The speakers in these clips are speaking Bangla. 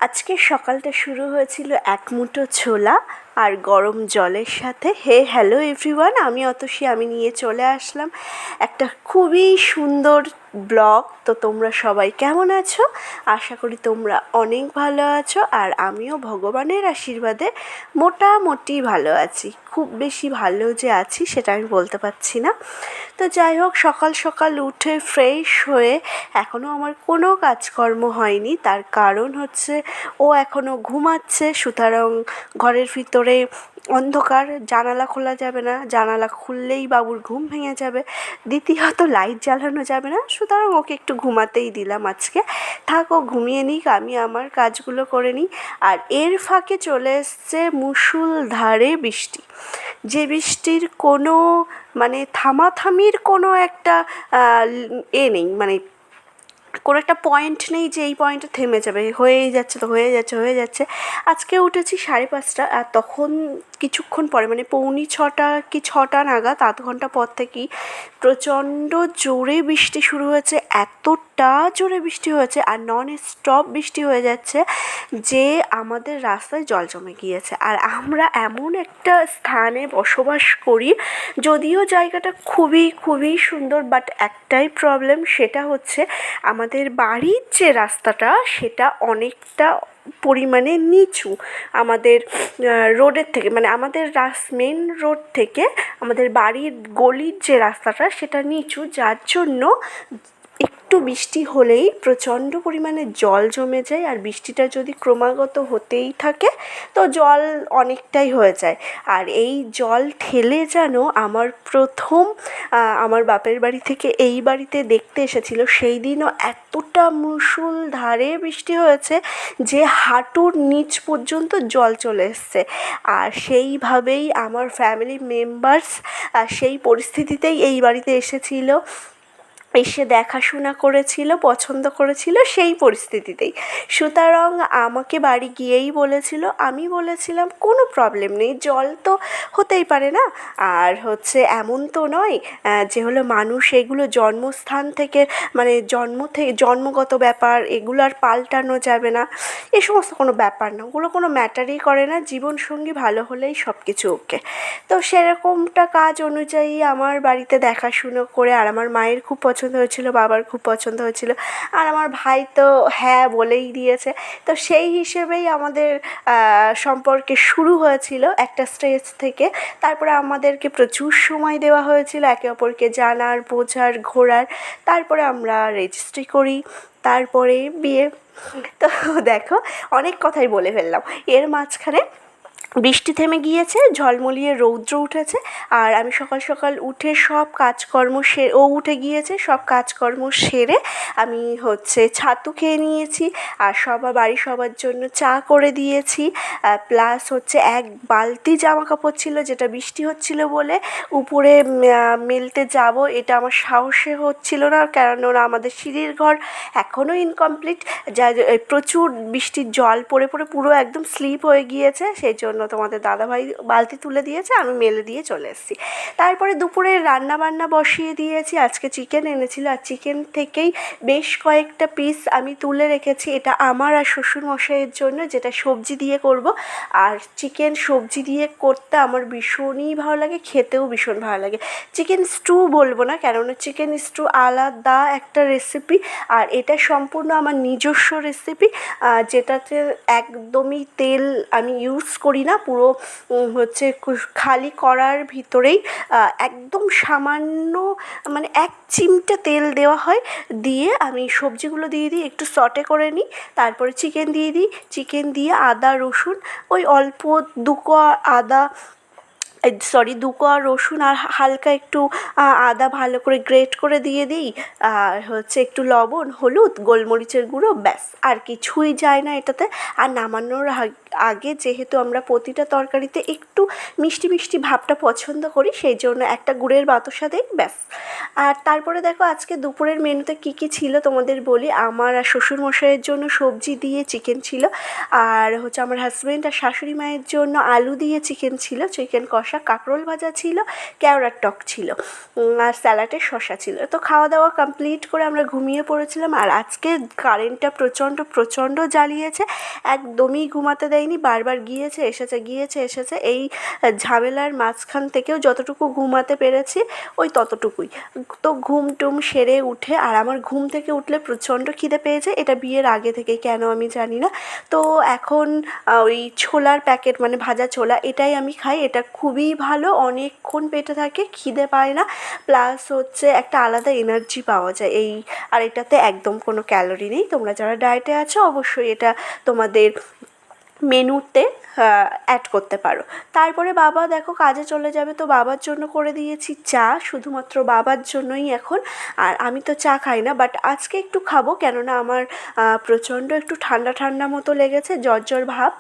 আজকে সকালটা শুরু হয়েছিল এক মুঠো ছোলা আর গরম জলের সাথে। হ্যালো এভরিওয়ান, আমি অতসী, আমি নিয়ে চলে আসলাম একটা খুবই সুন্দর ব্লগ। তো তোমরা সবাই কেমন আছো? আশা করি তোমরা অনেক ভালো আছো, আর আমিও ভগবানের আশীর্বাদে মোটামুটি ভালো আছি। খুব বেশি ভালো যে আছি সেটা আমি বলতে পারছি না। তো যাই হোক, সকাল সকাল উঠে ফ্রেশ হয়ে এখনও আমার কোনো কাজকর্ম হয়নি। তার কারণ হচ্ছে ও এখনও ঘুমাচ্ছে, সুতরাং ঘরের ভিতরে অন্ধকার, জানালা খোলা যাবে না, জানালা খুললেই বাবুর ঘুম ভেঙে যাবে। দ্বিতীয়ত লাইট জ্বালানো যাবে না, সুতরাং ওকে একটু ঘুমাতেই দিলাম আজকে। থাক, ও ঘুমিয়ে নিক, আমি আমার কাজগুলো করে নিই। আর এর ফাঁকে চলে এসছে মুষলধারে বৃষ্টি, যে বৃষ্টির কোনো থামাথামির কোনো একটা নেই, কোনো একটা পয়েন্ট নেই যে এই পয়েন্টে থেমে যাবে, হয়েই যাচ্ছে তো হয়ে যাচ্ছে। আজকে উঠেছি 5:30, আর তখন কিছুক্ষণ পরে 6:45 কি 6টা নাগাদ, আধ ঘন্টা পর থেকেই প্রচণ্ড জোরে বৃষ্টি শুরু হয়েছে। এতটা জোরে বৃষ্টি হয়েছে আর নন স্টপ বৃষ্টি হয়ে যাচ্ছে যে আমাদের রাস্তায় জল জমে গিয়েছে। আর আমরা এমন একটা স্থানে বসবাস করি, যদিও জায়গাটা খুবই খুবই সুন্দর, বাট একটাই প্রবলেম, সেটা হচ্ছে আমাদের বাড়ির যে রাস্তাটা সেটা অনেকটা পরিমাণে নিচু আমাদের রোডের থেকে, আমাদের মেন রোড থেকে আমাদের বাড়ির গলির যে রাস্তাটা সেটা নিচু, যার জন্য একটু বৃষ্টি হলেই প্রচণ্ড পরিমাণে জল জমে যায়। আর বৃষ্টিটা যদি ক্রমাগত হতেই থাকে তো জল অনেকটাই হয়ে যায়। আর এই জল ঠেলে যেন আমার বাপের বাড়ি থেকে এই বাড়িতে দেখতে এসেছিল, সেই দিনও এতটা মুষলধারে বৃষ্টি হয়েছে যে হাঁটুর নিচ পর্যন্ত জল চলে এসছে। আর সেইভাবেই আমার ফ্যামিলি মেম্বার্স সেই পরিস্থিতিতেই এই বাড়িতে এসে দেখাশোনা করেছিল, পছন্দ করেছিল সেই পরিস্থিতিতেই। সুতরাং আমাকে বাড়ি গিয়েই বলেছিল, আমি বলেছিলাম কোনো প্রবলেম নেই, জল তো হতেই পারে না। আর হচ্ছে এমন তো নয় যে হলো মানুষ এগুলো জন্মস্থান থেকে জন্মগত ব্যাপার, এগুলো আর পাল্টানো যাবে না, এ সমস্ত কোনো ব্যাপার না, ওগুলো কোনো ম্যাটারই করে না, জীবনসঙ্গী ভালো হলেই সব কিছু ওকে। তো সেরকমটা কাজ অনুযায়ী আমার বাড়িতে দেখাশুনো করে, আর আমার মায়ের খুব পছন্দ হয়েছিল, বাবার খুব পছন্দ হয়েছিল, আর আমার ভাই তো হ্যাঁ বলেই দিয়েছে। তো সেই হিসেবেই আমাদের সম্পর্কে শুরু হয়েছিল একটা স্টেজ থেকে। তারপরে আমাদেরকে প্রচুর সময় দেওয়া হয়েছিল একে অপরকে জানার, বোঝার, ঘোরার। তারপরে আমরা রেজিস্ট্রি করি, তারপরে বিয়ে। তো দেখো, অনেক কথাই বলে ফেললাম। এর মাঝখানে বৃষ্টি থেমে গিয়েছে, ঝলমলিয়ে রৌদ্র উঠেছে, আর আমি সকাল সকাল উঠে সব কাজকর্ম ও উঠে গিয়েছে, সব কাজকর্ম সেরে আমি ছাতু খেয়ে নিয়েছি, আর বাড়ির সবার জন্য চা করে দিয়েছি। প্লাস এক বালতি জামা কাপড় ছিল, যেটা বৃষ্টি হচ্ছিল বলে উপরে মেলতে যাব, এটা আমার সাহসে হচ্ছিল না, কেননা আমাদের সিঁড়ির ঘর এখনও ইনকমপ্লিট, যা প্রচুর বৃষ্টির জল পড়ে পড়ে পুরো একদম স্লিপ হয়ে গিয়েছে। সেই জন্য তোমাদের দাদাভাই বালতি তুলে দিয়েছে, আমি মেলে দিয়ে চলে এসেছি। তারপরে দুপুরে রান্নাবান্না বসিয়ে দিয়েছি। আজকে চিকেন এনেছিল, আর চিকেন থেকেই বেশ কয়েকটা পিস আমি তুলে রেখেছি, এটা আমার আর শ্বশুরমশাইয়ের জন্য, যেটা সবজি দিয়ে করব। আর চিকেন সবজি দিয়ে করতে আমার ভীষণই ভালো লাগে, খেতেও ভীষণ ভালো লাগে। চিকেন স্টু বলবো না, কেননা চিকেন স্টু আলাদা একটা রেসিপি, আর এটা সম্পূর্ণ আমার নিজস্ব রেসিপি, যেটাতে একদমই তেল আমি ইউজ করি না। পুরো খালি কড়ার ভিতরেই একদম সামান্য 1 চিমটে তেল দেওয়া হয়, দিয়ে আমি সবজিগুলো দিয়ে দিই, একটু সটে করে নিই, তারপরে চিকেন দিয়ে দিই। চিকেন দিয়ে আদা রসুন, ওই অল্প 2 কোয়া রসুন আর হালকা একটু আদা ভালো করে গ্রেট করে দিয়ে দিই, আর একটু লবণ, হলুদ, গোলমরিচের গুঁড়ো, ব্যাস, আর কিছুই যায় না এটাতে। আর নামানোর আগে যেহেতু আমরা প্রতিটা তরকারিতে একটু মিষ্টি মিষ্টি ভাবটা পছন্দ করি, সেই জন্য একটা গুড়ের বাতাসা দিই, ব্যাস। আর তারপরে দেখো আজকে দুপুরের মেনুতে কী কী ছিল তোমাদের বলি। আমার আর শ্বশুরমশাইয়ের জন্য সবজি দিয়ে চিকেন ছিল, আর হচ্ছে আমার হাজব্যান্ড আর শাশুড়ি মায়ের জন্য আলু দিয়ে চিকেন ছিল, চিকেন কষা, কাঁকরোল ভাজা ছিল, কেওড়ার টক ছিল, আর স্যালাডের শসা ছিল। তো খাওয়া দাওয়া কমপ্লিট করে আমরা ঘুমিয়ে পড়েছিলাম। আর আজকে কারেন্টটা প্রচণ্ড জ্বালিয়েছে, একদমই ঘুমাতে দেয়নি, বারবার গিয়েছে এসেছে। এই ঝামেলার মাঝখান থেকেও যতটুকু ঘুমাতে পেরেছি ওই ততটুকুই। তো ঘুম টুম সেরে উঠে, আর আমার ঘুম থেকে উঠলে প্রচণ্ড খিদে পেয়েছে, এটা বিয়ের আগে থেকেই, কেন আমি জানি না। তো এখন ওই ছোলার প্যাকেট, মানে ভাজা ছোলা, এটাই আমি খাই। এটা খুবই ভালো, অনেকক্ষণ পেটে থাকে, খিদে পায় না, প্লাস হচ্ছে একটা আলাদা এনার্জি পাওয়া যায় এই। আর এটাতে একদম কোনো ক্যালোরি নেই। তোমরা যারা ডায়েটে আছো অবশ্যই এটা তোমাদের মেনুতে অ্যাড করতে পারো। তারপরে বাবা দেখো কাজে চলে যাবে, তো বাবার জন্য করে দিয়েছি চা, শুধুমাত্র বাবার জন্যই এখন। আর আমি তো চা খাই না, বাট আজকে একটু খাবো, কেননা আমার প্রচণ্ড একটু ঠান্ডা মতো লেগেছে, জ্বর ভাব।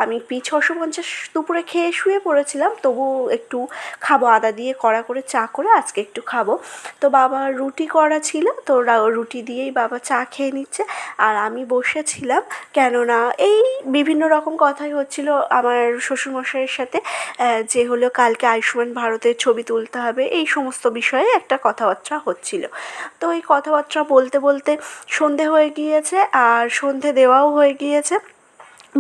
আমি 650 দুপুরে খেয়ে শুয়ে পড়েছিলাম, তবু একটু খাবো, আদা দিয়ে কড়া করে চা করে আজকে একটু খাবো। তো বাবার রুটি করা ছিল, তো রুটি দিয়েই বাবা চা খেয়ে নিচ্ছে, আর আমি বসেছিলাম, কেননা এই বিভিন্ন রকম কথাই হচ্ছিল আমার শ্বশুরমশাইয়ের সাথে, যে হলো কালকে আয়ুষ্মান ভারতের ছবি তুলতে হবে, এই সমস্ত বিষয়ে একটা কথাবার্তা হচ্ছিল। তো এই কথাবার্তা বলতে সন্ধে হয়ে গিয়েছে, আর সন্ধে দেওয়াও হয়ে গিয়েছে,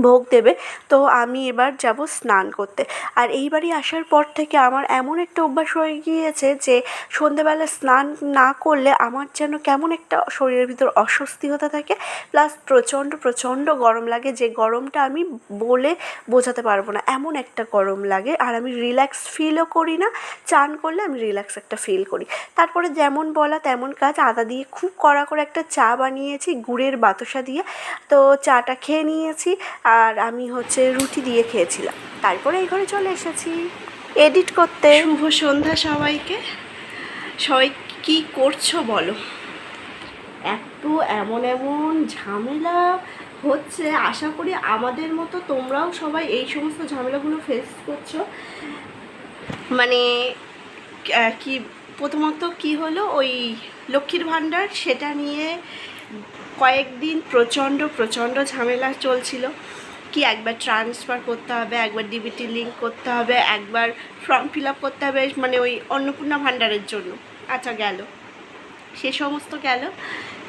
ভোগ দেবে। তো আমি এবার যাব স্নান করতে। আর এই বাড়ি আসার পর থেকে আমার এমন একটা অভ্যাস হয়ে গিয়েছে যে সন্ধেবেলা স্নান না করলে আমার যেন কেমন একটা শরীরের ভিতর অস্বস্তি হতে থাকে, প্লাস প্রচণ্ড গরম লাগে, যে গরমটা আমি বলে বোঝাতে পারবো না, এমন একটা গরম লাগে। আর আমি রিল্যাক্স ফিলও করি না, চান করলে আমি রিল্যাক্স একটা ফিল করি। তারপরে যেমন বলা তেমন কাজ, আদা দিয়ে খুব কড়া করে একটা চা বানিয়েছি গুড়ের বাতাসা দিয়ে, তো চাটা খেয়ে নিয়েছি। আর আমি হচ্ছে রুটি দিয়ে খেয়েছিলাম। তারপরে এই ঘরে চলে এসেছি এডিট করতে। শুভ সন্ধ্যা সবাইকে। সবাই কী করছো বলো? এত এমন ঝামেলা হচ্ছে, আশা করি আমাদের মতো তোমরাও সবাই এই সমস্ত ঝামেলাগুলো ফেস করছো। মানে কি, প্রথমত কি হলো, ওই লক্ষ্মীর ভাণ্ডার, সেটা নিয়ে কয়েকদিন প্রচণ্ড ঝামেলা চলছিল। কি একবার ট্রান্সফার করতে হবে, একবার ডিবিটি লিঙ্ক করতে হবে, একবার ফর্ম ফিল আপ করতে হবে, মানে ওই অন্নপূর্ণা ভাণ্ডারের জন্য। আচ্ছা গেল, সে সমস্ত গেল।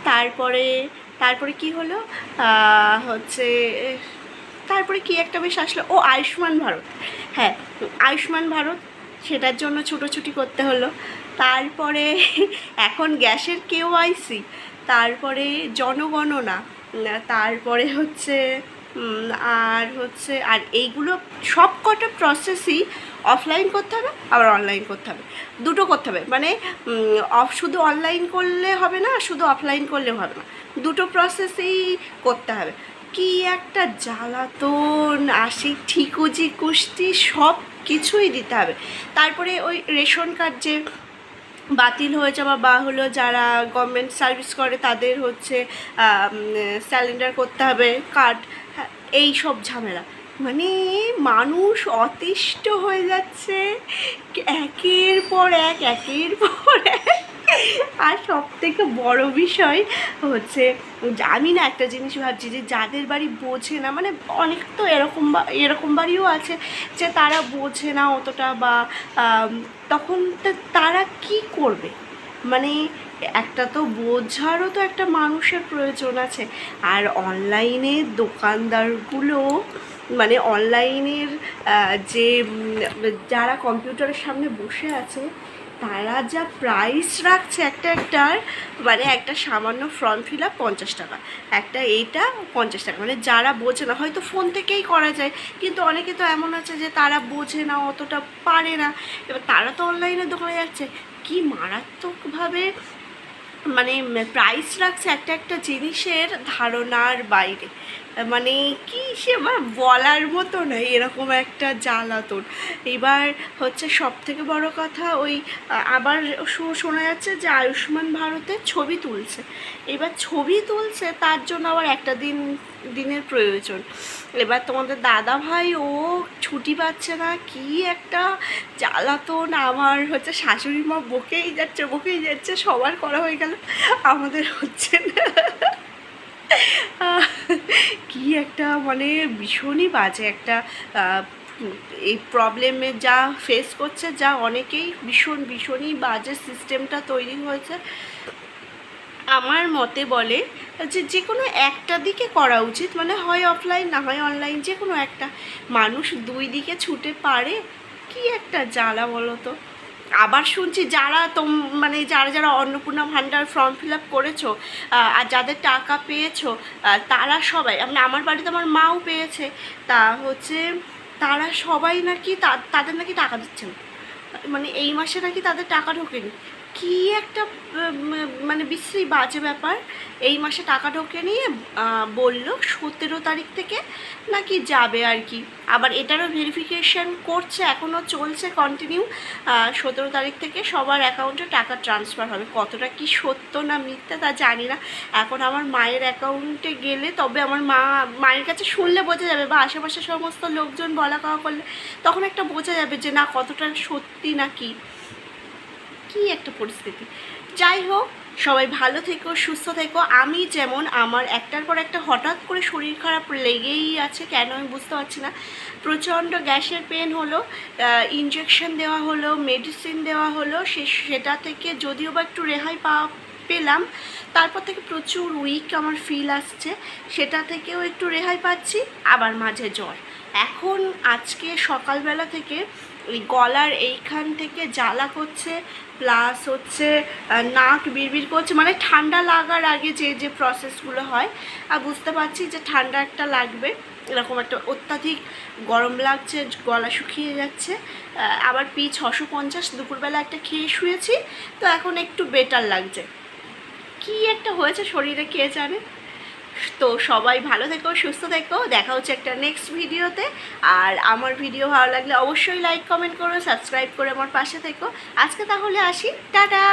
তারপরে কি হলো, হচ্ছে তারপরে কি একটা বেশ আসলো, ও আয়ুষ্মান ভারত, হ্যাঁ আয়ুষ্মান ভারত, সেটার জন্য ছুটোছুটি করতে হলো। তারপরে এখন গ্যাসের কেওআইসি, তারপরে জনগণনা, তারপরে হচ্ছে আর এইগুলো সব কটা প্রসেসই অফলাইন করতে হবে, আবার অনলাইন করতে হবে, দুটো করতে হবে। মানে শুধু অনলাইন করলে হবে না, শুধু অফলাইন করলেও হবে না, দুটো প্রসেসেই করতে হবে। কি একটা জ্বালাতন, আসি ঠিকুজি কুষ্টি সব কিছুই দিতে হবে। তারপরে ওই রেশন কার্ড যে বাতিল হয়ে যাওয়া, বা হলো যারা গভর্নমেন্ট সার্ভিস করে তাদের হচ্ছে স্যালেন্ডার করতে হবে কার্ড, এই সব ঝামেলা। মানে মানুষ অতিষ্ঠ হয়ে যাচ্ছে একের পর এক। আর সবথেকে বড় বিষয় হচ্ছে, আমি না একটা জিনিস ভাবছি, যে যাদের বাড়ি বোঝে না, মানে অনেক তো এরকম বাড়িও আছে যে তারা বোঝে না অতটা, বা তখন তারা কি করবে? মানে একটা তো বোঝারও তো একটা মানুষের প্রয়োজন আছে। আর অনলাইনে দোকানদারগুলো, মানে অনলাইনের যে যারা কম্পিউটারের সামনে বসে আছে, তারা যা প্রাইস রাখছে একটার, মানে একটা সামান্য ফর্ম ফিল আপ 50 টাকা, একটা এইটা 50 টাকা। মানে যারা বোঝে না, হয়তো ফোন থেকেই করা যায়, কিন্তু অনেকে তো এমন আছে যে তারা বোঝে না, অতটা পারে না, এবার তারা তো অনলাইনে দোকানে যাচ্ছে। কি মারাত্মকভাবে মানে প্রাইস রাখছে একটা জিনিসের ধারণার বাইরে। মানে কি সে বলার মতো না, এরকম একটা জ্বালাতন। এবার হচ্ছে সব থেকে বড় কথা, ওই আবার শোনা যাচ্ছে যে আয়ুষ্মান ভারতের ছবি তুলছে। এবার ছবি তুলছে তার জন্য আবার একটা দিনের প্রয়োজন। এবার তোমাদের দাদা ভাই ও ছুটি পাচ্ছে না, কি একটা জ্বালাতন। আমার হচ্ছে শাশুড়ি মা বকেই যাচ্ছে, সবার করা হয়ে গেল, আমাদের হচ্ছে না। কি একটা মানে ভীষণই বাজে একটা এই প্রবলেমে যা ফেস করছে, যা অনেকেই ভীষণই বাজে সিস্টেমটা তৈরি হয়েছে। আমার মতে বলে যে কোনো একটা দিকে করা উচিত, মানে হয় অফলাইন না হয় অনলাইন, যে কোনো একটা। মানুষ দুই দিকে ছুটে পারে, কি একটা জ্বালা বলো তো। আবার শুনছি যারা মানে যারা অন্নপূর্ণা ভাণ্ডার ফর্ম ফিল আপ করেছো আর যাদের টাকা পেয়েছো, তারা সবাই, আমার বাড়িতে আমার মাও পেয়েছে, তা হচ্ছে তারা সবাই নাকি তাদের নাকি টাকা দিচ্ছে না, মানে এই মাসে নাকি তাদের টাকা ঢোকেনি। কি একটা মানে বিশ্রী বাজে ব্যাপার। এই মাসে টাকা ঢোকে নিয়ে বললো 17 তারিখ থেকে নাকি যাবে আর কি। আবার এটারও ভেরিফিকেশান করছে, এখনও চলছে কন্টিনিউ। 17 তারিখ থেকে সবার অ্যাকাউন্টে টাকা ট্রান্সফার হবে। কতটা কি সত্য না মিথ্যা তা জানি না। এখন আমার মায়ের অ্যাকাউন্টে গেলে তবে আমার মায়ের কাছে শুনলে বোঝা যাবে, বা আশেপাশে সমস্ত লোকজন বলা কওয়া করলে তখন একটা বোঝা যাবে যে না কতটা সত্যি না কি একটা পরিস্থিতি। যাই হোক, সবাই ভালো থেকো, সুস্থ থেকো। আমি যেমন, আমার একটার পর একটা হঠাৎ করে শরীর খারাপ লেগেই আছে, কেন আমি বুঝতে পারছি না। প্রচণ্ড গ্যাসের পেন হলো, ইনজেকশন দেওয়া হলো, মেডিসিন দেওয়া হলো, সেটা থেকে যদিও বা একটু রেহাই পেলাম, তারপর থেকে প্রচুর উইক আমার ফিল আসছে, সেটা থেকেও একটু রেহাই পাচ্ছি, আবার মাঝে জ্বর। এখন আজকে সকালবেলা থেকে ওই গলার এইখান থেকে জ্বালা করছে, প্লাস হচ্ছে নাক বিড়বিড় করছে, মানে ঠান্ডা লাগার আগে যে প্রসেসগুলো হয়, আর বুঝতে পারছি যে ঠান্ডা একটা লাগবে, এরকম একটা অত্যাধিক গরম লাগছে, গলা শুকিয়ে যাচ্ছে। আবার P650 দুপুরবেলা একটা খেয়ে শুয়েছি, তো এখন একটু বেটার লাগছে। কি একটা হয়েছে শরীরে কে জানে। তো সবাই ভালো থেকো, সুস্থ থেকো, দেখা হচ্ছে একটা নেক্সট ভিডিওতে। আর আমার ভিডিও ভালো লাগলে অবশ্যই লাইক কমেন্ট করো, সাবস্ক্রাইব করে আমার পাশে থেকো। আজকে তাহলে আসি, টাটা।